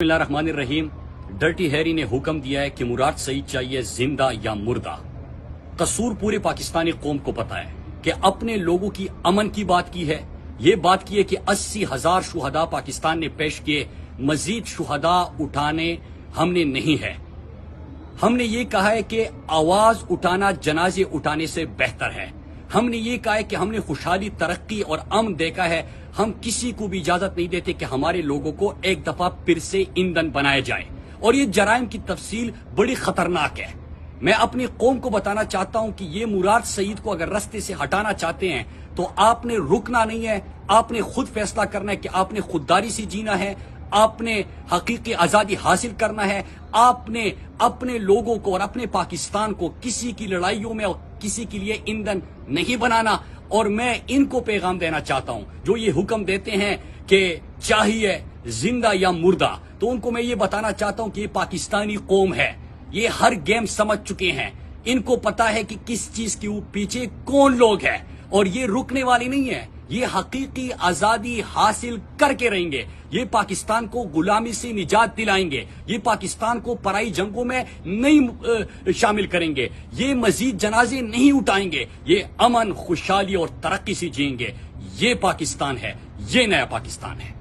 بسم اللہ الرحمن الرحیم۔ ڈرٹی ہیری نے حکم دیا ہے کہ مراد سعید چاہیے زندہ یا مردہ۔ قصور پورے پاکستانی قوم کو پتا ہے کہ اپنے لوگوں کی امن کی بات کی ہے، یہ بات کی ہے کہ 80,000 شہداء پاکستان نے پیش کیے، مزید شہداء اٹھانے ہم نے نہیں ہے۔ ہم نے یہ کہا ہے کہ آواز اٹھانا جنازے اٹھانے سے بہتر ہے۔ ہم نے یہ کہا ہے کہ ہم نے خوشحالی، ترقی اور امن دیکھا ہے، ہم کسی کو بھی اجازت نہیں دیتے کہ ہمارے لوگوں کو ایک دفعہ پھر سے ایندھن بنایا جائے، اور یہ جرائم کی تفصیل بڑی خطرناک ہے۔ میں اپنی قوم کو بتانا چاہتا ہوں کہ یہ مراد سعید کو اگر رستے سے ہٹانا چاہتے ہیں تو آپ نے رکنا نہیں ہے، آپ نے خود فیصلہ کرنا ہے کہ آپ نے خودداری سے جینا ہے، آپ نے حقیقی آزادی حاصل کرنا ہے، آپ نے اپنے لوگوں کو اور اپنے پاکستان کو کسی کی لڑائیوں میں اور کسی کے لیے ایندھن نہیں بنانا۔ اور میں ان کو پیغام دینا چاہتا ہوں جو یہ حکم دیتے ہیں کہ چاہیے زندہ یا مردہ، تو ان کو میں یہ بتانا چاہتا ہوں کہ یہ پاکستانی قوم ہے، یہ ہر گیم سمجھ چکے ہیں، ان کو پتا ہے کہ کس چیز کے پیچھے کون لوگ ہیں، اور یہ رکنے والی نہیں ہے، یہ حقیقی آزادی حاصل کر کے رہیں گے، یہ پاکستان کو غلامی سے نجات دلائیں گے، یہ پاکستان کو پرائی جنگوں میں نہیں شامل کریں گے، یہ مزید جنازے نہیں اٹھائیں گے، یہ امن، خوشحالی اور ترقی سے جئیں گے۔ یہ پاکستان ہے، یہ نیا پاکستان ہے۔